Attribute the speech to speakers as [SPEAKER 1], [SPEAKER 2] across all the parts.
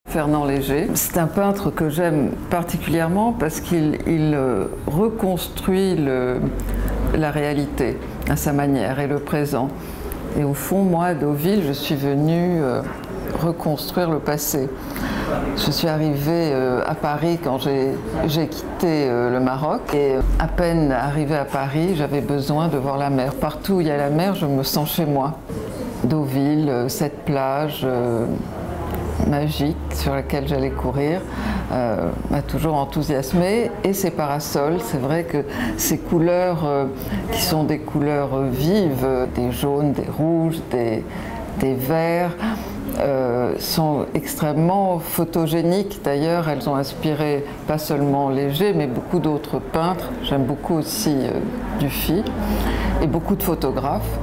[SPEAKER 1] Fernand Léger, c'est un peintre que j'aime particulièrement parce qu'il reconstruit la réalité à sa manière et le présent. Et au fond, moi, à Deauville, je suis venue reconstruire le passé. Je suis arrivée à Paris quand j'ai quitté le Maroc et à peine arrivée à Paris, j'avais besoin de voir la mer. Partout où il y a la mer, je me sens chez moi. Deauville, cette plage magique sur laquelle j'allais courir m'a toujours enthousiasmée, et ces parasols, c'est vrai que ces couleurs qui sont des couleurs vives, des jaunes, des rouges, des verts, sont extrêmement photogéniques. D'ailleurs, elles ont inspiré pas seulement Léger, mais beaucoup d'autres peintres. J'aime beaucoup aussi Dufy et beaucoup de photographes.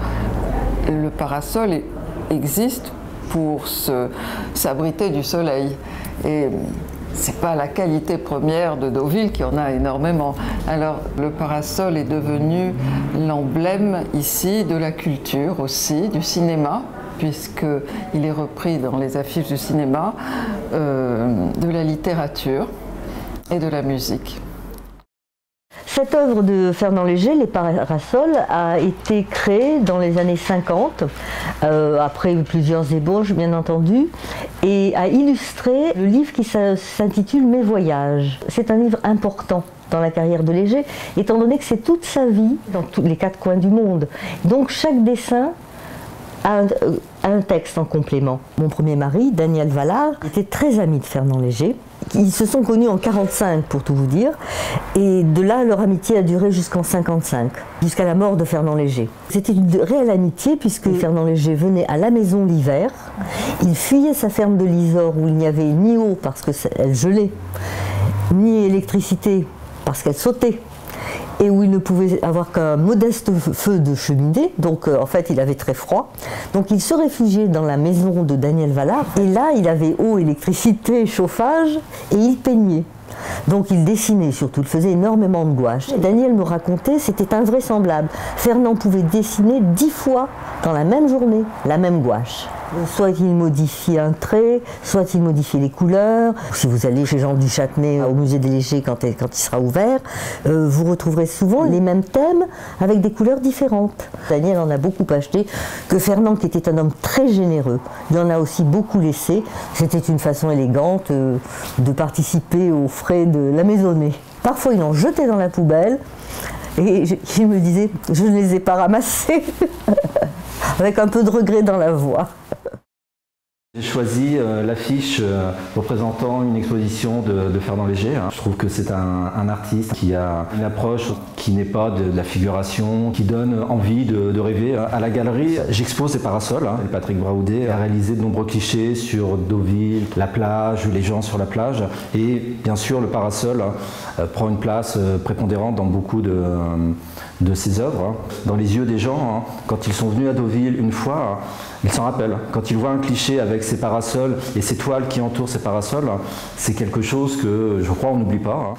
[SPEAKER 1] Le parasol existe pour s'abriter du soleil. Et c'est pas la qualité première de Deauville, qui en a énormément. Alors le parasol est devenu l'emblème ici de la culture aussi, du cinéma, puisqu'il est repris dans les affiches du cinéma, de la littérature et de la musique.
[SPEAKER 2] Cette œuvre de Fernand Léger, Les Parasols, a été créée dans les années 50, après plusieurs ébauches bien entendu, et a illustré le livre qui s'intitule Mes voyages. C'est un livre important dans la carrière de Léger, étant donné que c'est toute sa vie dans tous les quatre coins du monde. Donc chaque dessin a un texte en complément. Mon premier mari, Daniel Vallard, était très ami de Fernand Léger. Ils se sont connus en 1945 pour tout vous dire, et de là leur amitié a duré jusqu'en 1955, jusqu'à la mort de Fernand Léger. C'était une réelle amitié puisque Fernand Léger venait à la maison l'hiver, il fuyait sa ferme de l'Isore où il n'y avait ni eau parce qu'elle gelait, ni électricité parce qu'elle sautait, et où il ne pouvait avoir qu'un modeste feu de cheminée, donc en fait il avait très froid. Donc il se réfugiait dans la maison de Daniel Vallard, et là il avait eau, électricité, chauffage, et il peignait. Donc il dessinait surtout, il faisait énormément de gouache. Daniel me racontait, c'était invraisemblable. Fernand pouvait dessiner 10 fois dans la même journée, la même gouache. Soit il modifie un trait, soit il modifie les couleurs. Si vous allez chez Jean Duchâtenay au musée des Légers quand il sera ouvert, vous retrouverez souvent les mêmes thèmes avec des couleurs différentes. Daniel en a beaucoup acheté, que Fernand, qui était un homme très généreux, il en a aussi beaucoup laissé. C'était une façon élégante de participer aux frais de la maisonnée. Parfois il en jetait dans la poubelle et il me disait « je ne les ai pas ramassés » avec un peu de regret dans la voix.
[SPEAKER 3] J'ai choisi l'affiche représentant une exposition de Fernand Léger. Je trouve que c'est un artiste qui a une approche qui n'est pas de la figuration, qui donne envie de rêver. À la galerie, j'expose les parasols. Patrick Braoudet a réalisé de nombreux clichés sur Deauville, la plage, les gens sur la plage. Et bien sûr, le parasol prend une place prépondérante dans beaucoup de ses œuvres. Dans les yeux des gens, quand ils sont venus à Deauville une fois, ils s'en rappellent. Quand ils voient un cliché avec ces parasols et ces toiles qui entourent ces parasols, c'est quelque chose que je crois on n'oublie pas.